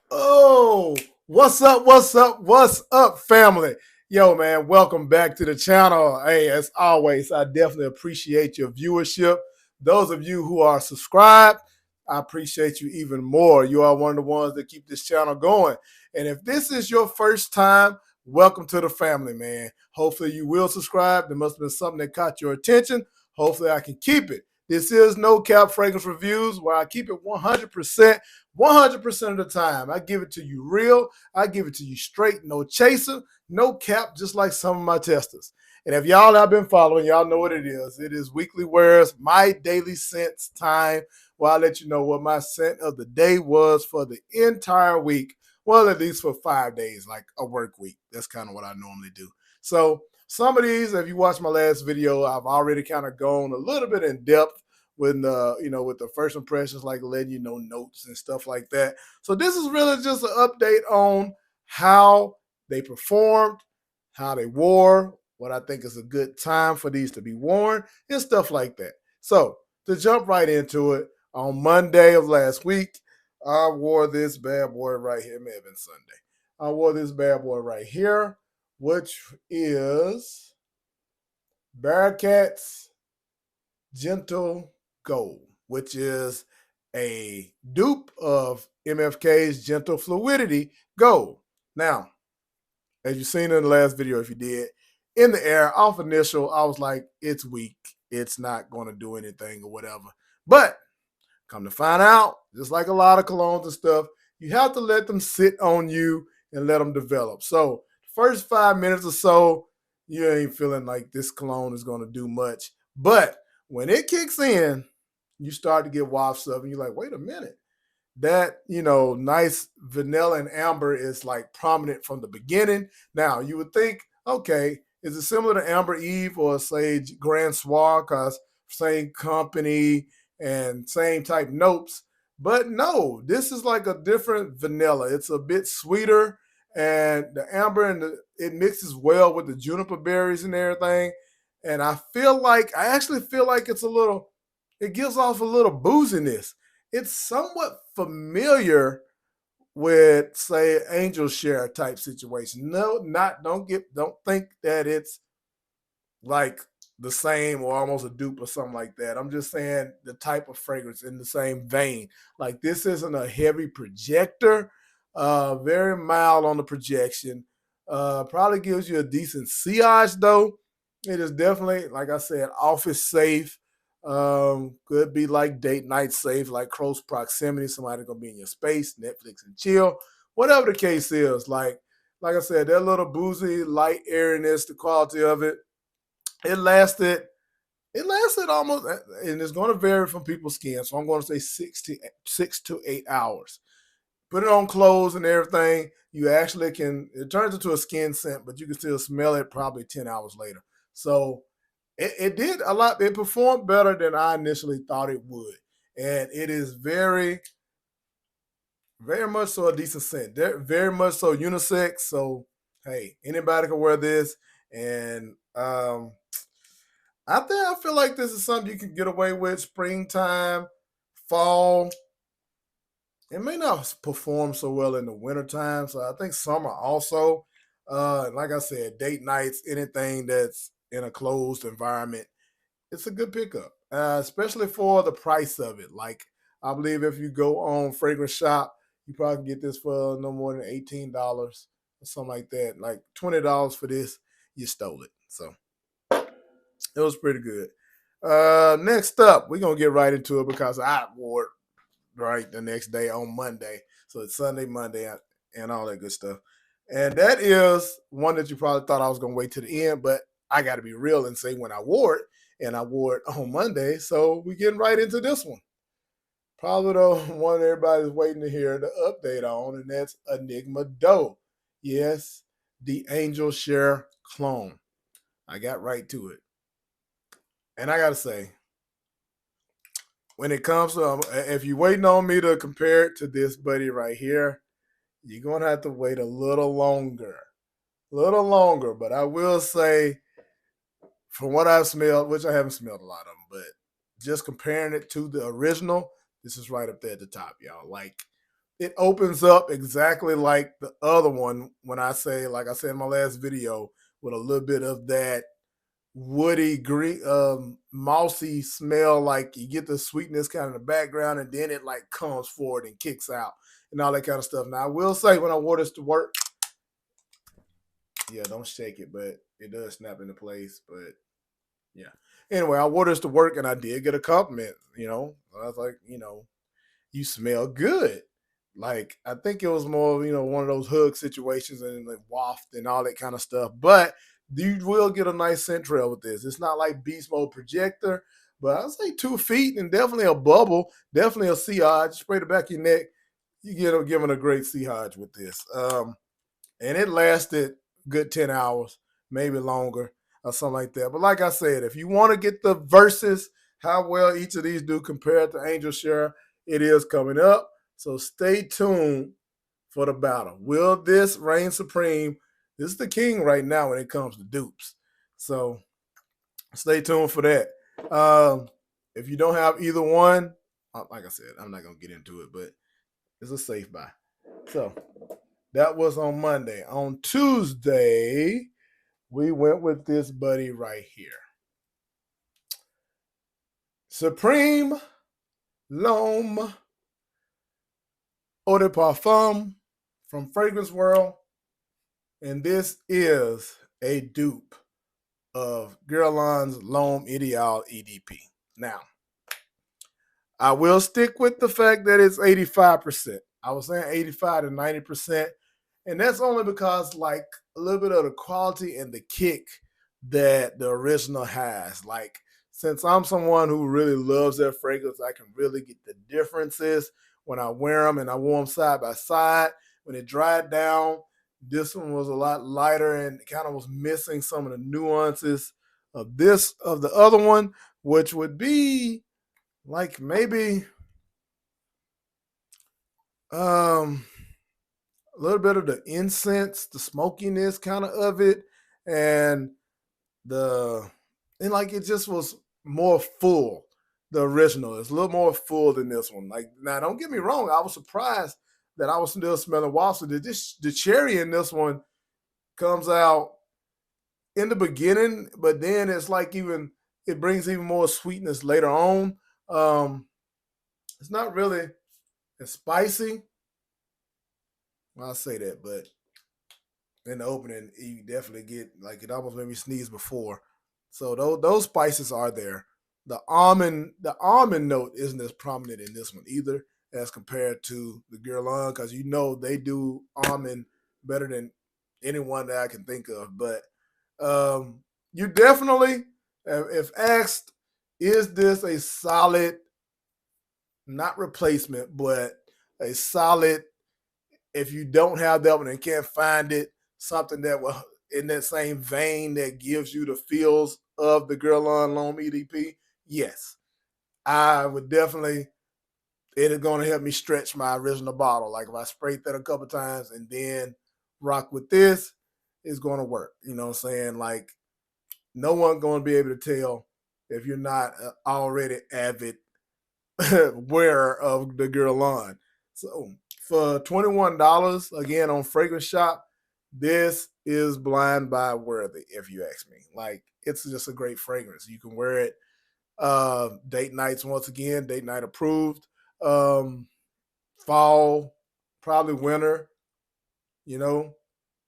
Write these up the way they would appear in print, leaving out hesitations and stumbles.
Oh, what's up? What's up? What's up, family? Yo, man, welcome back to the channel. Hey, as always, I definitely appreciate your viewership. Those of you who are subscribed, I appreciate you even more. You are one of the ones that keep this channel going. And if this is your first time, welcome to the family, man. Hopefully, you will subscribe. There must have been something that caught your attention. Hopefully, I can keep it. This is No Cap Fragrance Reviews, where I keep it 100%. 100% of the time, I give it to you real. I give it to you straight, no chaser, no cap, just like some of my testers. And if y'all have been following, y'all know what it is. It is Weekly Wears, my daily scents time, where I let you know what my scent of the day was for the entire week. Well, at least for 5 days, like a work week. That's kind of what I normally do. So some of these, if you watched my last video, I've already kind of gone a little bit in depth with with the first impressions, like letting you know notes and stuff like that. So this is really just an update on how they performed, how they wore, what I think is a good time for these to be worn, and stuff like that. So to jump right into it, on Monday of last week, I wore this bad boy right here. It may have been Sunday. I wore this bad boy right here, which is Bearcats Gentle Gold, which is a dupe of MFK's Gentle Fluidity Gold. Now, as you've seen in the last video, if you did, in the air, off initial, I was like, it's weak. It's not going to do anything or whatever. But come to find out, just like a lot of colognes and stuff, you have to let them sit on you and let them develop. So, first 5 minutes or so, you ain't feeling like this cologne is going to do much. But when it kicks in, you start to get wafts of, and you're like, wait a minute. That, nice vanilla and amber is like prominent from the beginning. Now, you would think, okay, is it similar to Amber Eve or say Grand Soir? Because same company and same type notes. But no, this is like a different vanilla. It's a bit sweeter, and the amber it mixes well with the juniper berries and everything. And I actually feel like it gives off a little booziness. It's somewhat familiar with, say, angel share type situation. No, don't think that it's like the same or almost a dupe or something like that. I'm just saying the type of fragrance in the same vein. Like this isn't a heavy projector, very mild on the projection. Probably gives you a decent sillage though. It is definitely, like I said, office safe. Could be like date night safe, like close proximity. Somebody gonna be in your space, Netflix and chill, whatever the case is. Like I said, that little boozy, light airiness, the quality of it, it lasted. It lasted almost, and it's going to vary from people's skin. So I'm going to say 6 to 8 hours. Put it on clothes and everything. You actually can. It turns into a skin scent, but you can still smell it probably 10 hours later. So it did a lot. It performed better than I initially thought it would, and it is very, very much so a decent scent. Very much so unisex. So hey, anybody can wear this, and I feel like this is something you can get away with springtime, fall. It may not perform so well in the wintertime. So I think summer also. Like I said, date nights, anything that's in a closed environment, it's a good pickup, especially for the price of it. Like I believe if you go on Fragrance Shop, you probably can get this for no more than $18 or something like that. Like $20 for this, you stole it. So it was pretty good. Next up, we're gonna get right into it because I wore it right the next day on Monday. So it's Sunday, Monday, and all that good stuff. And that is one that you probably thought I was gonna wait to the end, but I gotta be real and say when I wore it, and I wore it on Monday. So we're getting right into this one. Probably the one everybody's waiting to hear the update on, and that's Enigma Deux. Yes, the Angel Share clone. I got right to it. And I gotta say, when it comes to if you're waiting on me to compare it to this buddy right here, you're gonna have to wait a little longer. A little longer, but I will say, from what I've smelled, which I haven't smelled a lot of them, but just comparing it to the original, this is right up there at the top, y'all. Like it opens up exactly like the other one when I say, like I said in my last video, with a little bit of that woody, green, mousy smell. Like you get the sweetness kind of in the background, and then it like comes forward and kicks out and all that kind of stuff. Now, I will say when I wore this to work, yeah, don't shake it, but it does snap into place. But yeah. Anyway, I wore this to work and I did get a compliment. I was like, you smell good. Like I think it was more, one of those hug situations and like waft and all that kind of stuff. But you will get a nice scent trail with this. It's not like beast mode projector, but I'd say 2 feet and definitely a bubble, definitely a sea hodge. Spray the back of your neck. You get given a great sea hodge with this. And it lasted good 10 hours, maybe longer or something like that. But like I said, if you want to get the verses, how well each of these do compared to Angel Share, it is coming up. So stay tuned for the battle. Will this reign supreme? This is the king right now when it comes to dupes. So stay tuned for that. If you don't have either one, like I said, I'm not going to get into it, but it's a safe buy. So that was on Monday. On Tuesday, we went with this buddy right here. Supreme Lhomme Eau de Parfum from FWorld. And this is a dupe of Guerlain's Lhomme Ideal EDP. Now, I will stick with the fact that it's 85%. I was saying 85 to 90%. And that's only because, like, a little bit of the quality and the kick that the original has. Like, since I'm someone who really loves their fragrance, I can really get the differences when I wear them, and I wore them side by side. When it dried down, this one was a lot lighter and kind of was missing some of the nuances of the other one, which would be like maybe a little bit of the incense, the smokiness kind of it, and like it just was more full. The original is a little more full than this one. Like now, don't get me wrong, I was surprised that I was still smelling waffle. The cherry in this one comes out in the beginning, but then it's like it brings even more sweetness later on. It's not really as spicy. Well, I'll say that, but in the opening, you definitely get like it almost made me sneeze before. So those spices are there. The almond note isn't as prominent in this one either as compared to the Guerlain, because they do almond better than anyone that I can think of. But you definitely, if asked, is this a solid, not replacement, but a solid, if you don't have that one and can't find it, something that will in that same vein that gives you the feels of the Guerlain Lhomme EDP, yes, I would definitely. It is going to help me stretch my original bottle. Like if I sprayed that a couple times and then rock with this, it's going to work. You know what I'm saying? Like no one going to be able to tell if you're not already avid wearer of the Guerlain. So for $21 again on Fragrance Shop, this is blind buy worthy, if you ask me. Like it's just a great fragrance. You can wear it date nights once again, date night approved. Fall, probably winter, you know,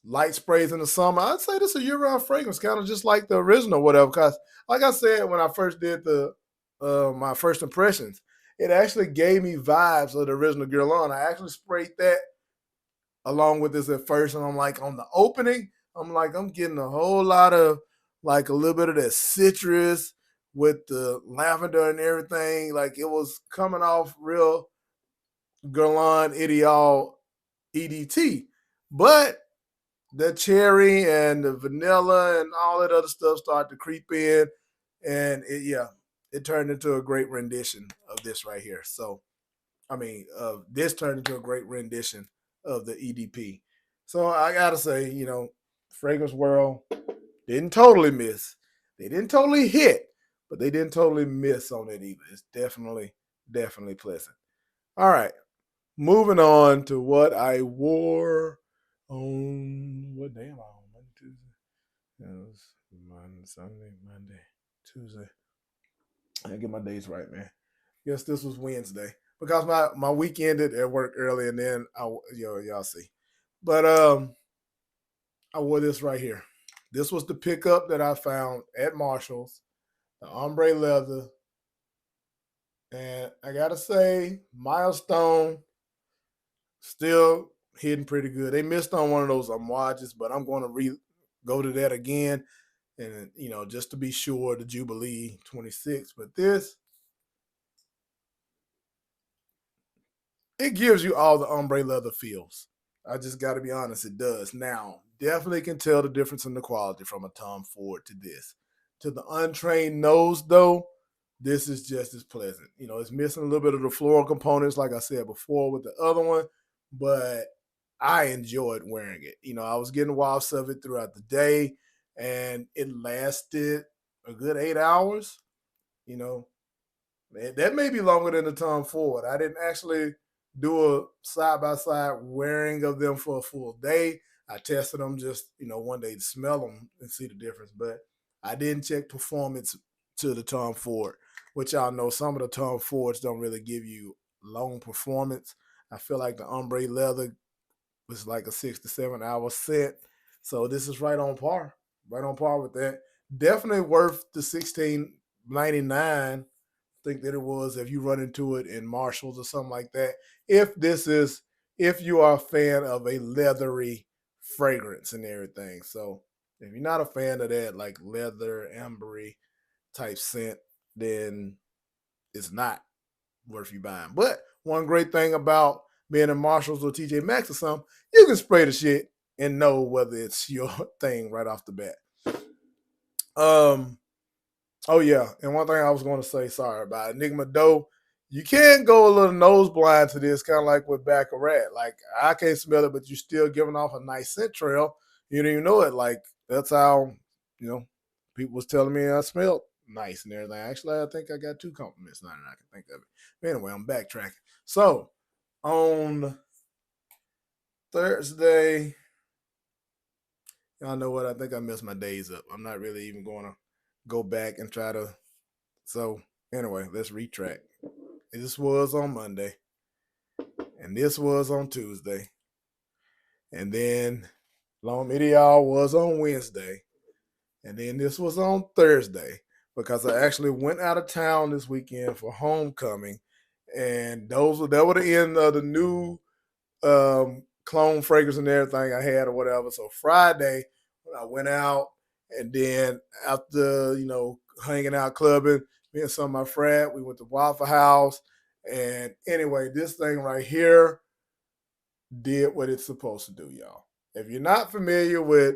light sprays in the summer. I'd say this is a year-round fragrance, kind of just like the original, whatever. Because, like I said, when I first did my first impressions, it actually gave me vibes of the original Guerlain. I actually sprayed that along with this at first, and I'm like, on the opening, I'm getting a whole lot of like a little bit of that citrus with the lavender and everything. Like it was coming off real Guerlain Ideal EDT, but the cherry and the vanilla and all that other stuff started to creep in, and it turned into a great rendition of this right here. So, this turned into a great rendition of the EDP. So I gotta say, Fragrance World didn't totally miss. They didn't totally hit, but they didn't totally miss on it either. It's definitely, definitely pleasant. All right. moving on to what I wore on what day am I on? Monday, Tuesday. Yeah, it was Monday, Sunday, Monday, Tuesday. I get my days right, man. Guess this was Wednesday because my week ended at work early, and then y'all see. But I wore this right here. This was the pickup that I found at Marshall's, the ombre leather, and I gotta say, Milestone still hitting pretty good. They missed on one of those armoires, but I'm going to go to that again, and just to be sure, the Jubilee 26. But this, it gives you all the ombre leather feels. I just got to be honest, it does. Now, definitely can tell the difference in the quality from a Tom Ford to this. To the untrained nose, though, this is just as pleasant. It's missing a little bit of the floral components, like I said before with the other one, but I enjoyed wearing it. I was getting wafts of it throughout the day, and it lasted a good 8 hours. You know, that may be longer than the Tom Ford. I didn't actually do a side by side wearing of them for a full day. I tested them just one day to smell them and see the difference, but I didn't check performance to the Tom Ford, which y'all know some of the Tom Fords don't really give you long performance. I feel like the ombre leather was like a 6 to 7 hour set, so this is right on par with that. Definitely worth the 16.99. Think that it was if you run into it in Marshalls or something like that. If you are a fan of a leathery fragrance and everything. So if you're not a fan of that like leather, ambery type scent, then it's not worth you buying. But one great thing about being in Marshalls or TJ Maxx or something, you can spray the shit and know whether it's your thing right off the bat. Um, Oh yeah, and one thing I was going to say, sorry about Enigma Doe, you can go a little nose blind to this, kind of like with Baccarat. Like I can't smell it, but you're still giving off a nice scent trail. You don't even know it. Like that's how you know people was telling me I smelled nice and everything. Actually, I think I got two compliments now that I can think of it. But anyway, I'm backtracking. So on Thursday, y'all know what? I think I messed my days up. I'm not really even going to go back and try to. So anyway, let's retrack. This was on Monday, and this was on Tuesday, and then Lhomme Ideal was on Wednesday, and then this was on Thursday because I actually went out of town this weekend for homecoming, and that were the end of the new clone fragrance and everything I had or whatever. So Friday, when I went out, and then after hanging out clubbing, me and some of my friends, we went to Waffle House. And anyway, this thing right here did what it's supposed to do, y'all. If you're not familiar with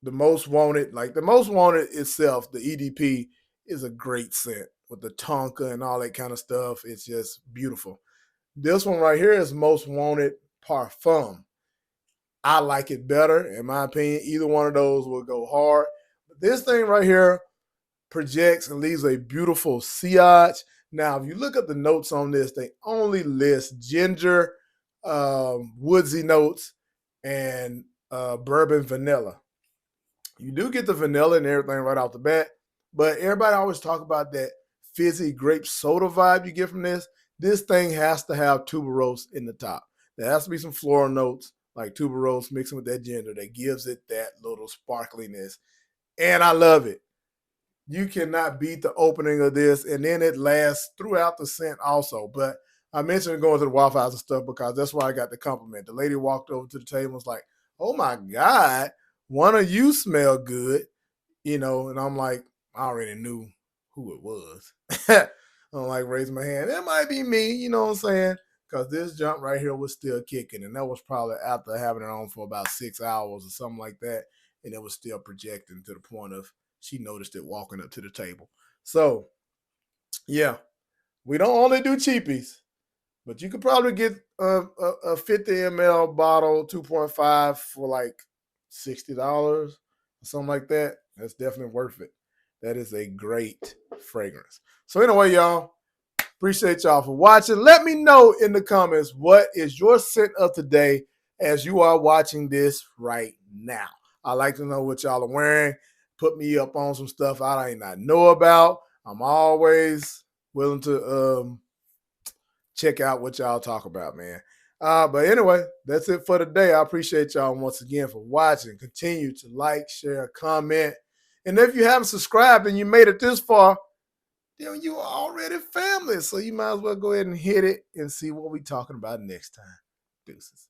the Most Wanted, like the Most Wanted itself, the EDP is a great scent with the tonka and all that kind of stuff. It's just beautiful. This one right here is Most Wanted Parfum. I like it better, in my opinion. Either one of those will go hard. But this thing right here projects and leaves a beautiful sillage. Now, if you look at the notes on this, they only list ginger, woodsy notes, and bourbon vanilla. You do get the vanilla and everything right off the bat, but everybody always talk about that fizzy grape soda vibe you get from this. This thing has to have tuberose in the top. There has to be some floral notes like tuberose mixing with that ginger that gives it that little sparkliness. And I love it. You cannot beat the opening of this, and then it lasts throughout the scent also. But I mentioned going to the Waffle House and stuff because that's why I got the compliment. The lady walked over to the table and was like, "Oh my God, one of you smell good," and I'm like, I already knew who it was. I'm like raising my hand. It might be me, you know what I'm saying? Because this jump right here was still kicking, and that was probably after having it on for about 6 hours or something like that, and it was still projecting to the point of she noticed it walking up to the table. So yeah, we don't only do cheapies, but you could probably get a 50 ml bottle, 2.5 for like $60 or something like that. That's definitely worth it. That is a great fragrance. So anyway, y'all, Appreciate y'all for watching. Let me know in the comments what is your scent of today as you are watching this right now. I like to know what y'all are wearing. Put me up on some stuff I ain't not know about. I'm always willing to check out what y'all talk about, man. But anyway, that's it for today. I appreciate y'all once again for watching. Continue to like, share, comment. And if you haven't subscribed and you made it this far, then you are already family. So you might as well go ahead and hit it and see what we're talking about next time. Deuces.